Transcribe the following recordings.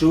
2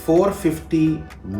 450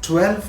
12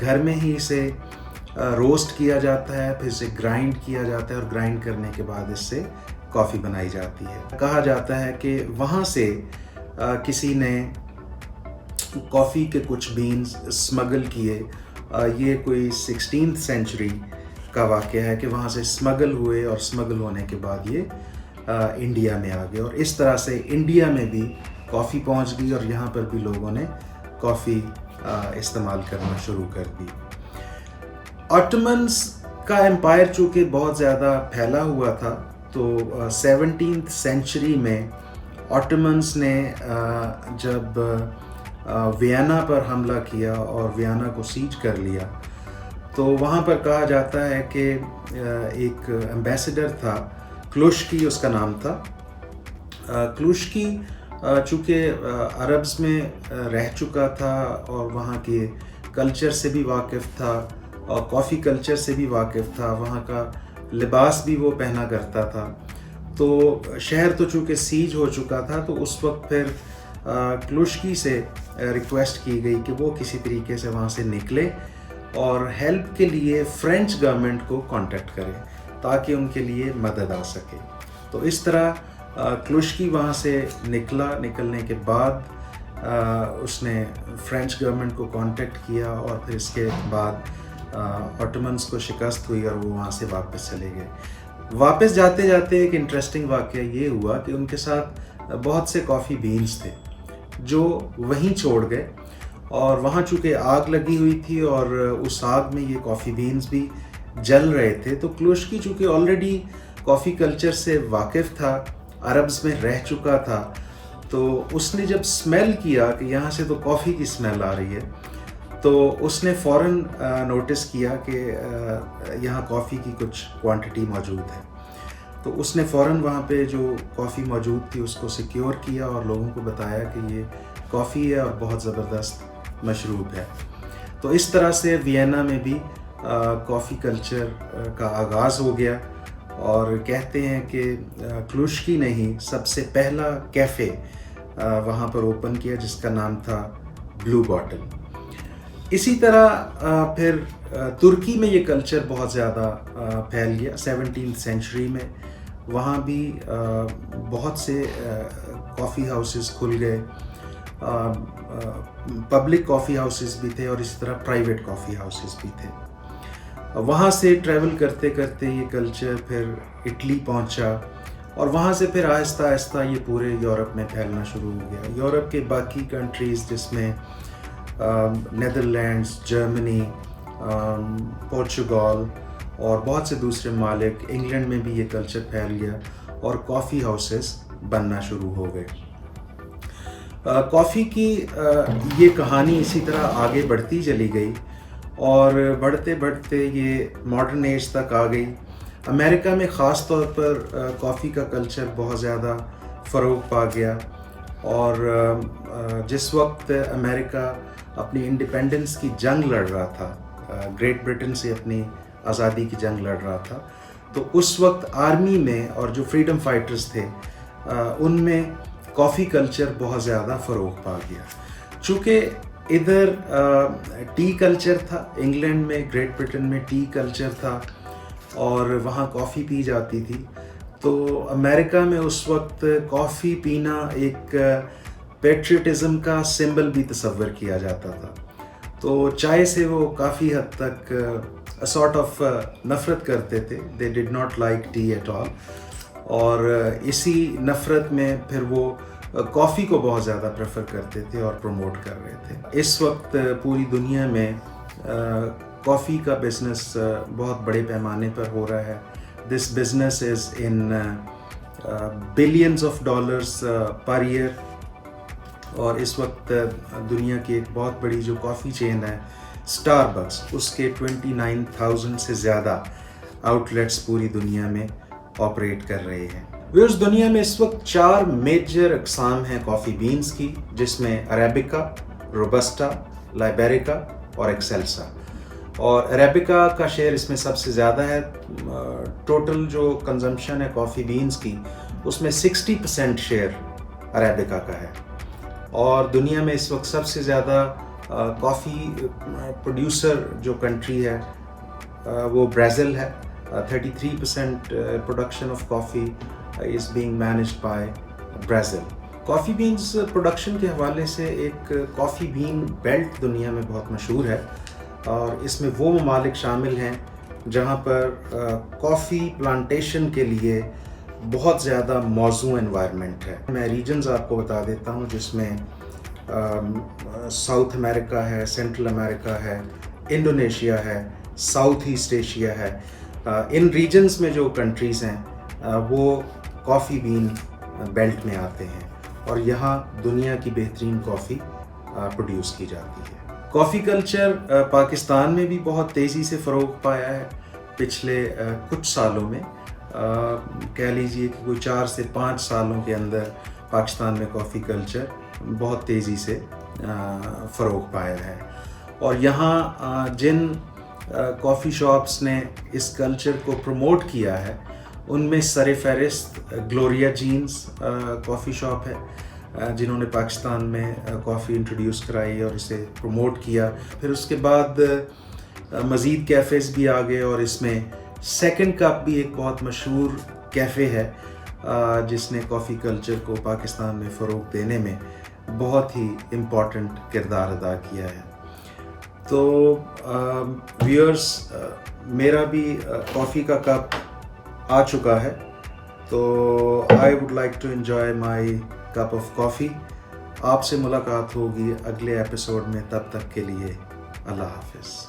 گھر میں ہی اسے روسٹ کیا جاتا ہے، پھر اسے گرائنڈ کیا جاتا ہے اور گرائنڈ کرنے کے بعد اس سے کافی بنائی جاتی ہے۔ کہا جاتا ہے کہ وہاں سے کسی نے کافی کے کچھ بینز اسمگل کیے، یہ کوئی 16th سینچری کا واقعہ ہے کہ وہاں سے اسمگل ہوئے اور اسمگل ہونے کے بعد یہ انڈیا میں آ گئے، اور اس طرح سے انڈیا میں بھی کافی پہنچ گئی اور یہاں پر بھی لوگوں نے کافی استعمال کرنا شروع کر دی۔ آٹمنز کا امپائر چونکہ بہت زیادہ پھیلا ہوا تھا، تو 17th سینچری میں آٹمنز نے جب ویانا پر حملہ کیا اور ویانا کو سیج کر لیا، تو وہاں پر کہا جاتا ہے کہ ایک ایمبیسڈر تھا، کلوشکی اس کا نام تھا۔ کلوشکی چونکہ عربز میں رہ چکا تھا اور وہاں کے کلچر سے بھی واقف تھا اور کافی کلچر سے بھی واقف تھا، وہاں کا لباس بھی وہ پہنا کرتا تھا، تو شہر تو چونکہ سیج ہو چکا تھا، تو اس وقت پھر کلوشکی سے ریکویسٹ کی گئی کہ وہ کسی طریقے سے وہاں سے نکلے اور ہیلپ کے لیے فرینچ گورنمنٹ کو کانٹیکٹ کرے تاکہ ان کے لیے مدد آ سکے۔ تو اس طرح کلوشکی وہاں سے نکلنے کے بعد اس نے فرینچ گورنمنٹ کو کانٹیکٹ کیا اور پھر اس کے بعد آٹمنز کو شکست ہوئی اور وہ وہاں سے واپس چلے گئے۔ واپس جاتے جاتے ایک انٹرسٹنگ واقعہ یہ ہوا کہ ان کے ساتھ بہت سے کافی بینز تھے جو وہیں چھوڑ گئے، اور وہاں چونکہ آگ لگی ہوئی تھی اور اس آگ میں یہ کافی بینز بھی جل رہے تھے، تو کلوشکی چونکہ آلریڈی کافی کلچر سے واقف تھا، عربز میں رہ چکا تھا، تو اس نے جب اسمیل کیا کہ یہاں سے تو کافی کی اسمیل آ رہی ہے، تو اس نے فوراً نوٹس کیا کہ یہاں کافی کی کچھ کوانٹٹی موجود ہے، تو اس نے فوراً وہاں پہ جو کافی موجود تھی اس کو سیکیور کیا اور لوگوں کو بتایا کہ یہ کافی ہے اور بہت زبردست مشروب ہے۔ تو اس طرح سے وینا میں بھی کافی کلچر کا آغاز ہو گیا، اور کہتے ہیں کہ کلوشکی نے ہی سب سے پہلا کیفے وہاں پر اوپن کیا جس کا نام تھا بلو باٹل۔ اسی طرح پھر ترکی میں یہ کلچر بہت زیادہ پھیل گیا 17th سینچری میں، وہاں بھی بہت سے کافی ہاؤسز کھل گئے، پبلک کافی ہاؤسز بھی تھے اور اسی طرح پرائیویٹ کافی ہاؤسز بھی تھے۔ وہاں سے ٹریول کرتے کرتے یہ کلچر پھر اٹلی پہنچا، اور وہاں سے پھر آہستہ آہستہ یہ پورے یورپ میں پھیلنا شروع ہو گیا۔ یورپ کے باقی کنٹریز جس میں نیدرلینڈز، جرمنی، پورچگال اور بہت سے دوسرے ممالک، انگلینڈ میں بھی یہ کلچر پھیل گیا اور کافی ہاؤسز بننا شروع ہو گئے۔ کافی کی یہ کہانی اسی طرح آگے بڑھتی چلی گئی اور بڑھتے بڑھتے یہ ماڈرن ایج تک آ گئی۔ امریکہ میں خاص طور پر کافی کا کلچر بہت زیادہ فروغ پا گیا، اور جس وقت امریکہ اپنی انڈیپینڈنس کی جنگ لڑ رہا تھا، گریٹ برٹن سے اپنی آزادی کی جنگ لڑ رہا تھا، تو اس وقت آرمی میں اور جو فریڈم فائٹرز تھے ان میں کافی کلچر بہت زیادہ فروغ پا گیا۔ چونکہ ادھر ٹی کلچر تھا، انگلینڈ میں، گریٹ برٹن میں ٹی کلچر تھا اور وہاں کافی پی جاتی تھی، تو امریکہ میں اس وقت کافی پینا ایک پیٹریٹزم کا سمبل بھی تصور کیا جاتا تھا، تو چائے سے وہ کافی حد تک سارٹ آف نفرت کرتے تھے، they did not like tea at all، اور اسی نفرت میں پھر وہ کافی کو بہت زیادہ پریفر کرتے تھے اور پروموٹ کر رہے تھے۔ اس وقت پوری دنیا میں کافی کا بزنس بہت بڑے پیمانے پر ہو رہا ہے۔ This business is in billions of dollars per year, اور اس وقت دنیا کی ایک بہت بڑی جو کافی چین ہے اسٹار بکس، اس کے 29,000 سے زیادہ آؤٹ لیٹس پوری دنیا میں آپریٹ کر رہے ہیں۔ ویورز، دنیا میں اس وقت 4 میجر اقسام ہیں کافی بینز کی، جس میں عربیکا، روبسٹا، لائبیریکا اور ایکسیلسا، اور عربیکا کا شیئر اس میں سب سے زیادہ ہے۔ ٹوٹل جو کنزمپشن ہے کافی بینز کی، اس میں 60% شیئر عربیکا کا ہے، اور دنیا میں اس وقت سب سے زیادہ کافی پروڈیوسر جو کنٹری ہے وہ برازیل ہے. 33% production of coffee is being managed by Brazil. Coffee beans production کے حوالے سے ایک کافی بین بیلٹ دنیا میں بہت مشہور ہے, اور اس میں وہ ممالک شامل ہیں جہاں پر کافی پلانٹیشن کے لیے بہت زیادہ موزوں انوائرمنٹ ہے. میں ریجنز آپ کو بتا دیتا ہوں جس میں ساؤتھ امریکہ ہے, سینٹرل امریکہ ہے, انڈونیشیا ہے, ساؤتھ ایسٹ ایشیا ہے. ان ریجنز میں جو کنٹریز ہیں وہ کافی بین بیلٹ میں آتے ہیں, اور یہاں دنیا کی بہترین کافی پروڈیوس کی جاتی ہے. کافی کلچر پاکستان میں بھی بہت تیزی سے فروغ پایا ہے پچھلے کچھ سالوں میں. کہہ لیجئے کہ کوئی 4 سے 5 سالوں کے اندر پاکستان میں کافی کلچر بہت تیزی سے فروغ پایا ہے, اور یہاں جن کافی شاپس نے اس کلچر کو پروموٹ کیا ہے ان میں سر فہرست گلوریا جینز کافی شاپ ہے, جنہوں نے پاکستان میں کافی انٹروڈیوس کرائی اور اسے پروموٹ کیا. پھر اس کے بعد مزید کیفیز بھی آ گئے, اور اس میں سیکنڈ کپ بھی ایک بہت مشہور کیفے ہے جس نے کافی کلچر کو پاکستان میں فروغ دینے میں بہت ہی امپورٹنٹ کردار ادا کیا ہے. تو ویورز, میرا بھی کافی کا کپ آ چکا ہے, تو I would like to enjoy my cup of coffee. آپ سے ملاقات ہوگی اگلے ایپیسوڈ میں, تب تک کے لیے اللہ حافظ.